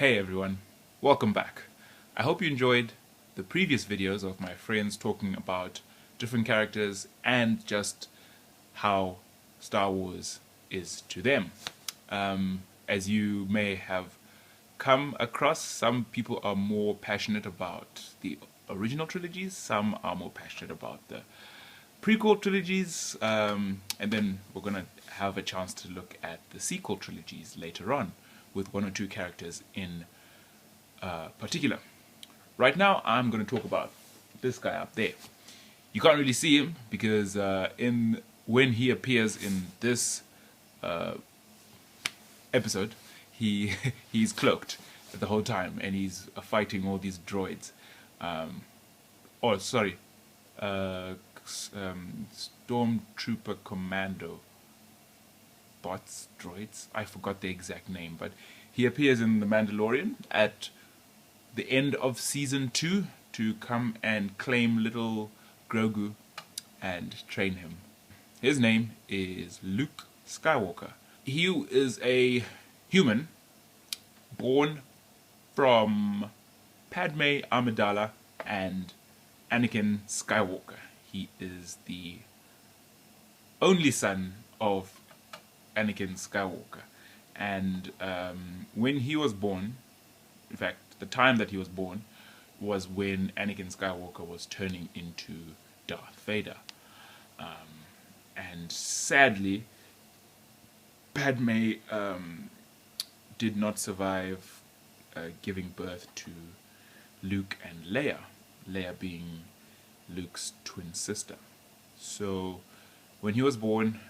Hey everyone, welcome back. I hope you enjoyed the previous videos of my friends talking about different characters and just how Star Wars is to them. As you may have come across, some people are more passionate about the original trilogies, some are more passionate about the prequel trilogies, and then we're going to have a chance to look at the sequel trilogies later on with one or two characters in particular. Right now I'm going to talk about this guy up there. You can't really see him because when he appears in this episode, he's cloaked the whole time and he's fighting all these droids. Stormtrooper Commando bots, droids. I forgot the exact name, but he appears in The Mandalorian at the end of season 2 to come and claim little Grogu and train him. His name is Luke Skywalker. He is a human born from Padme Amidala and Anakin Skywalker. He is the only son of Anakin Skywalker, and when he was born, in fact the time that he was born was when Anakin Skywalker was turning into Darth Vader, and sadly Padme did not survive giving birth to Luke and Leia being Luke's twin sister. So when he was born,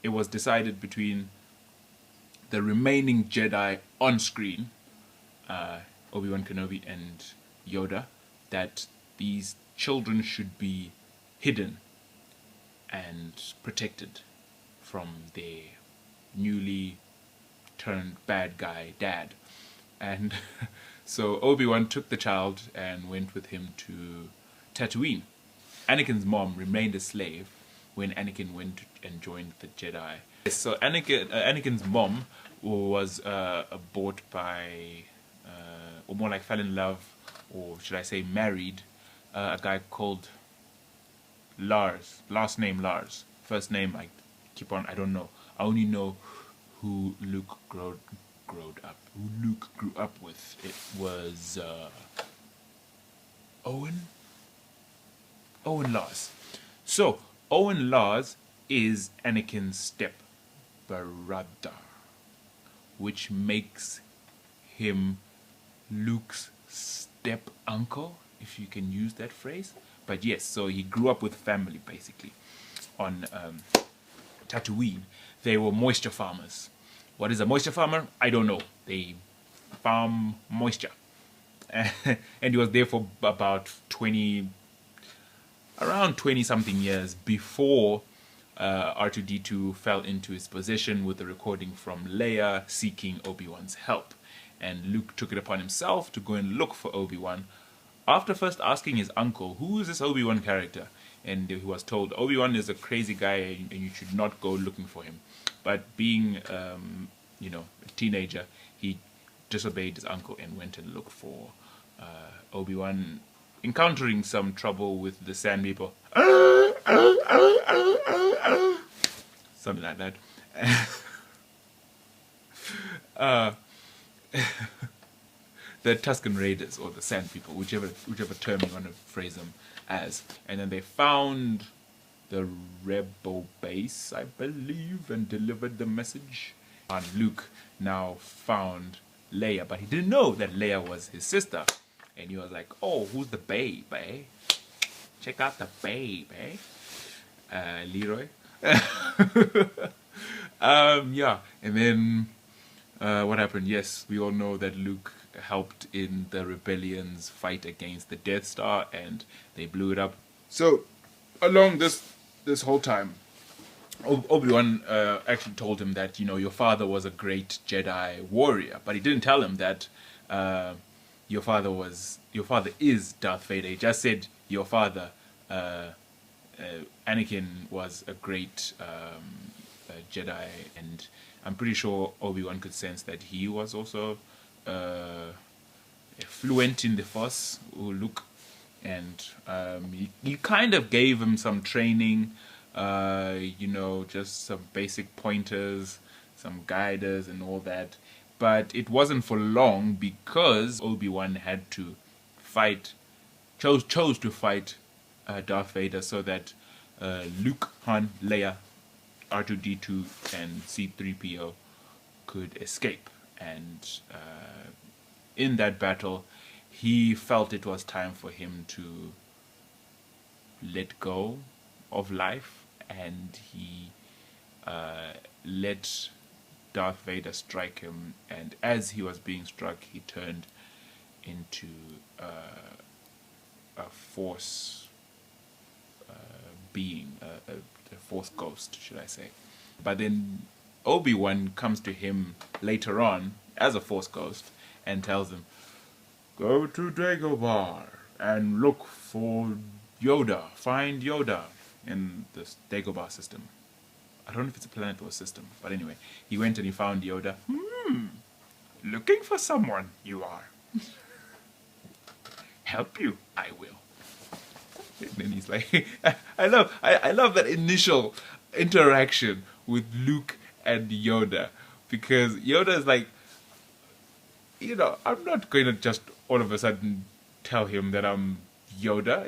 it was decided between the remaining Jedi on screen, Obi-Wan Kenobi and Yoda, that these children should be hidden and protected from their newly turned bad guy dad. And so Obi-Wan took the child and went with him to Tatooine. Anakin's mom remained a slave when Anakin went and joined the Jedi. So Anakin's mom was bought by, or more like fell in love, or should I say married, a guy called Lars. Last name Lars. First name I don't know. I only know who Luke grew up with. It was Owen Lars. So Owen Lars is Anakin's step brother, which makes him Luke's step uncle, if you can use that phrase. But yes, so he grew up with family basically on Tatooine. They were moisture farmers. What is a moisture farmer? I don't know. They farm moisture. And he was there for about around 20 something years before R2-D2 fell into his possession with the recording from Leia seeking Obi-Wan's help. And Luke took it upon himself to go and look for Obi-Wan after first asking his uncle, who is this Obi-Wan character? And he was told, Obi-Wan is a crazy guy and you should not go looking for him. But being, a teenager, he disobeyed his uncle and went and looked for Obi-Wan, encountering some trouble with the Sand People. Something like that. The Tusken Raiders, or the Sand People, whichever term you want to phrase them as. And then they found the rebel base, I believe, and delivered the message. And Luke now found Leia, but he didn't know that Leia was his sister. And he was like, oh, who's the babe, eh? Check out the babe, eh? Leroy. Yeah, and then what happened? Yes, we all know that Luke helped in the rebellion's fight against the Death Star, and they blew it up. So, along this whole time, Obi-Wan actually told him that, your father was a great Jedi warrior, but he didn't tell him that your father is Darth Vader. He just said your father, Anakin, was a great Jedi, and I'm pretty sure Obi-Wan could sense that he was also fluent in the Force, Luke, and he kind of gave him some training, just some basic pointers, some guiders and all that. But it wasn't for long because Obi-Wan had to chose to fight Darth Vader so that Luke, Han, Leia, R2-D2, and C-3PO could escape. And in that battle, he felt it was time for him to let go of life, and he let Darth Vader strike him, and as he was being struck, he turned into a Force being, a Force ghost, should I say. But then Obi-Wan comes to him later on as a Force ghost and tells him, "Go to Dagobah and look for Yoda. Find Yoda in this Dagobah system." I don't know if it's a planet or a system, but anyway, he went and he found Yoda. Looking for someone, you are. Help you, I will. And then he's like, I love that initial interaction with Luke and Yoda, because Yoda is like, I'm not going to just all of a sudden tell him that I'm Yoda.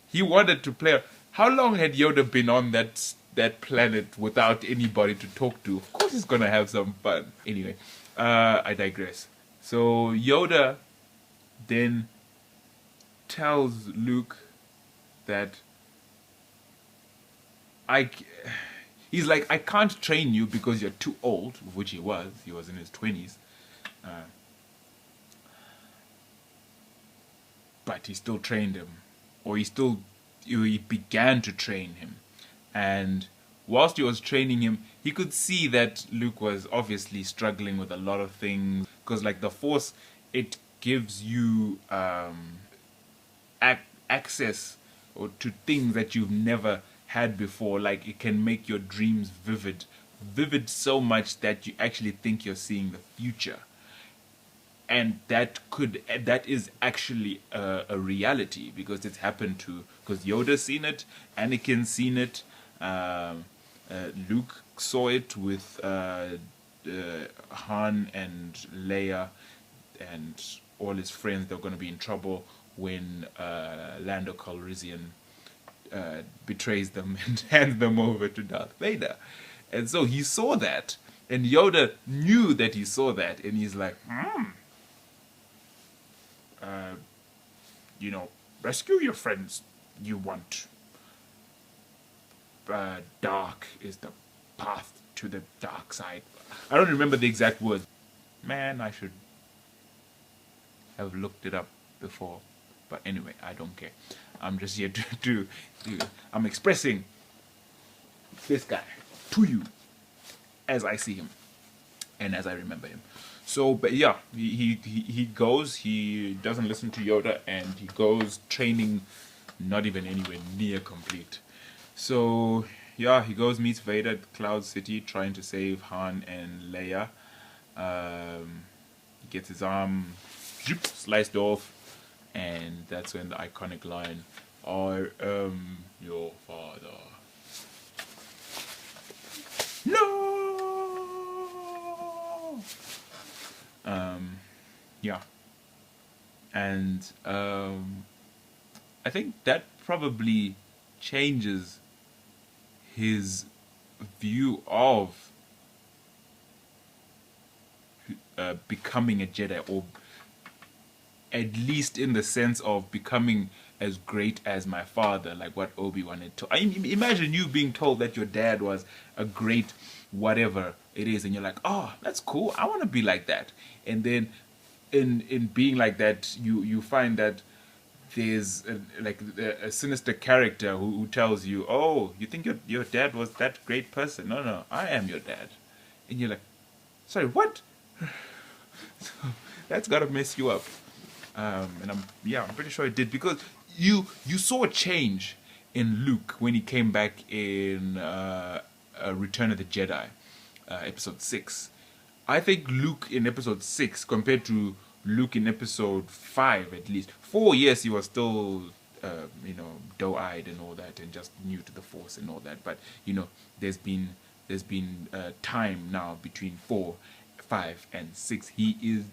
He wanted to play. How long had Yoda been on that planet without anybody to talk to? Of course he's going to have some fun. Anyway, I digress. So Yoda then tells Luke that he's like, I can't train you because you're too old, which he was in his 20s. But he still trained him, or he began to train him. And whilst he was training him, he could see that Luke was obviously struggling with a lot of things, because like the Force, it gives you access to things that you've never had before. Like it can make your dreams vivid so much that you actually think you're seeing the future. And that is actually a reality, because it's happened because Yoda's seen it, Anakin's seen it, Luke saw it with Han and Leia and all his friends. They're going to be in trouble when Lando Calrissian betrays them and hands them over to Darth Vader. And so he saw that, and Yoda knew that he saw that, and he's like, rescue your friends you want. Dark is the path to the dark side. I don't remember the exact words. Man, I should have looked it up before. But anyway, I don't care. I'm just here to I'm expressing this guy to you as I see him and as I remember him. So, but yeah, he goes, he doesn't listen to Yoda, and he goes training not even anywhere near complete. So, yeah, he goes, meets Vader at Cloud City, trying to save Han and Leia. He gets his arm sliced off, and that's when the iconic line, "I am your father." No! Yeah. And I think that probably changes his view of becoming a Jedi, or at least in the sense of becoming as great as my father, like what Obi-Wan had told. Imagine you being told that your dad was a great whatever it is, and you're like, oh, that's cool, I want to be like that. And then in being like that, you find that there's a sinister character who tells you, oh, you think your dad was that great person? No, I am your dad. And you're like, sorry, what? So that's gotta mess you up. And I'm pretty sure it did, because you saw a change in Luke when he came back in Return of the Jedi, episode 6. I think Luke in episode 6 compared to Luke in episode 5 at least. 4, yes, he was still, doe-eyed and all that, and just new to the Force and all that. But there's been time now between 4, 5, and 6. He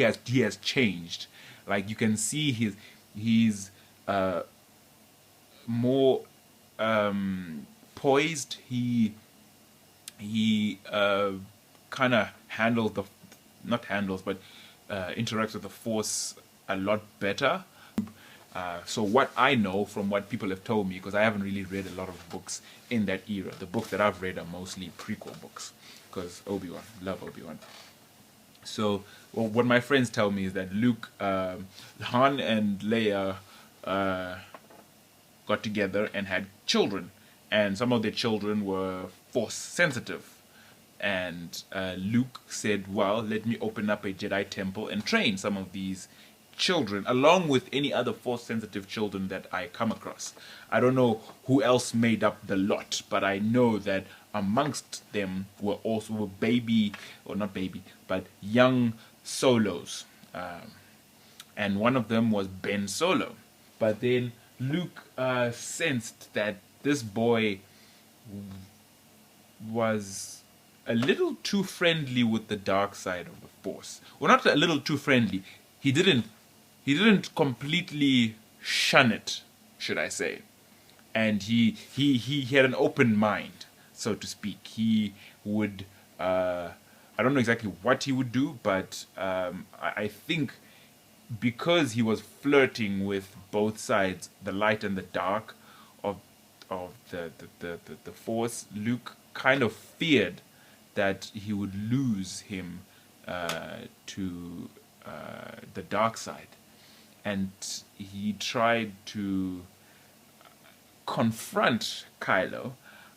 has changed. Like you can see he's more poised. He kind of interacts with the Force a lot better. So what I know from what people have told me, because I haven't really read a lot of books in that era. The books that I've read are mostly prequel books, because Obi-Wan, love Obi-Wan. So what my friends tell me is that Luke, Han and Leia got together and had children, and some of their children were Force sensitive. And Luke said, well, let me open up a Jedi temple and train some of these children, along with any other Force-sensitive children that I come across. I don't know who else made up the lot, but I know that amongst them were also young Solos. And one of them was Ben Solo. But then Luke sensed that this boy was a little too friendly with the dark side of the Force. Well, not a little too friendly. He didn't completely shun it, should I say. And he had an open mind, so to speak. He would I don't know exactly what he would do, but I think because he was flirting with both sides, the light and the dark of the Force, Luke kind of feared that he would lose him to the dark side. And he tried to confront Kylo,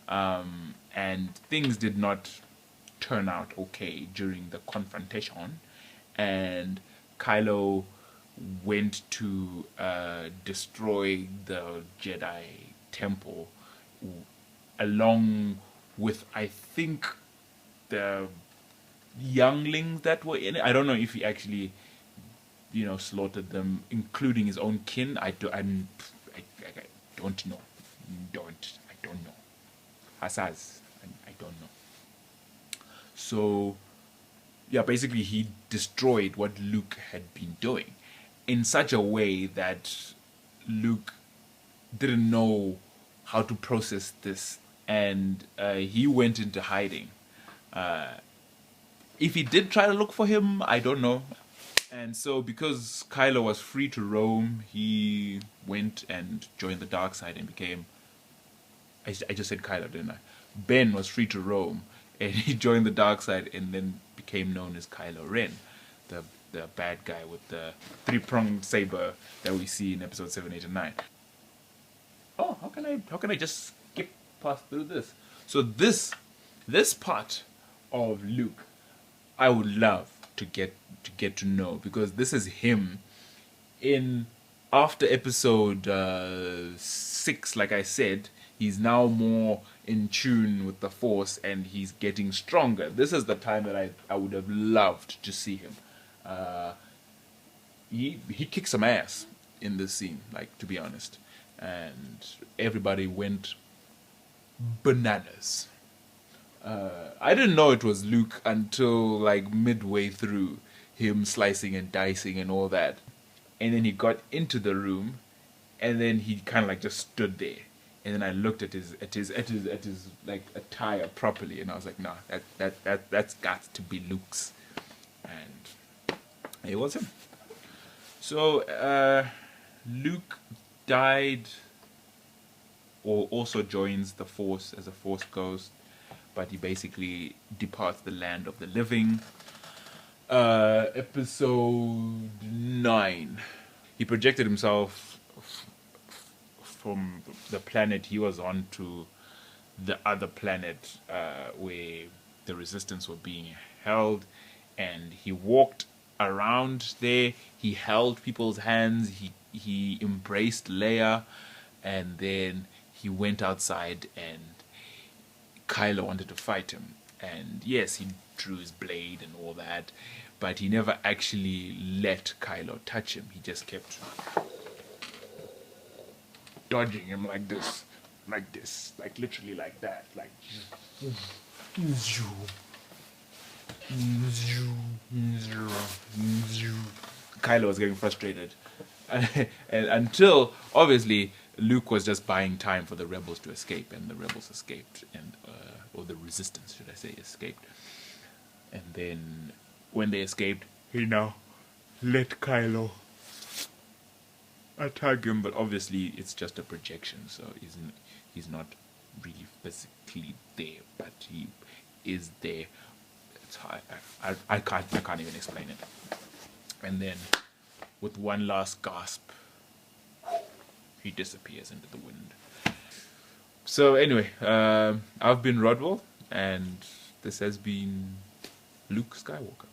and things did not turn out okay during the confrontation. And Kylo went to destroy the Jedi temple along with, I think, the younglings that were in it. I don't know if he actually, slaughtered them, including his own kin. I don't know. Hasaz, I don't know. So, yeah, basically he destroyed what Luke had been doing in such a way that Luke didn't know how to process this, and he went into hiding. If he did try to look for him, I don't know. And so because Kylo was free to roam, he went and joined the dark side and became... I just said Kylo, didn't I? Ben was free to roam, and he joined the dark side and then became known as Kylo Ren, the bad guy with the 3-pronged saber that we see in episode 7, 8, and 9. Oh, how can I just skip past through this? So this part of Luke, I would love to get to know, because this is him in after episode 6. Like I said, he's now more in tune with the Force and he's getting stronger. This is the time that I would have loved to see him. He kicked some ass in this scene, like, to be honest, and everybody went bananas. I didn't know it was Luke until like midway through, him slicing and dicing and all that, and then he got into the room, and then he kind of like just stood there, and then I looked at his like attire properly, and I was like, nah, that's got to be Luke's, and it was him. So Luke died, or also joins the Force as a Force ghost, but he basically departs the land of the living. Episode 9. He projected himself from the planet he was on to the other planet where the Resistance were being held, and he walked around there. He held people's hands. He embraced Leia, and then he went outside, and Kylo wanted to fight him. And yes, he drew his blade and all that, but he never actually let Kylo touch him. He just kept dodging him like this, like literally like that, like. Kylo was getting frustrated, and until obviously Luke was just buying time for the rebels to escape, and the rebels escaped, and or the resistance, should I say, escaped. And then when they escaped, he now let Kylo attack him, but obviously it's just a projection, so he's not really physically there, but he is there. It's hard. I can't even explain it. And then with one last gasp, he disappears into the wind. So anyway, I've been Rodwell, and this has been Luke Skywalker.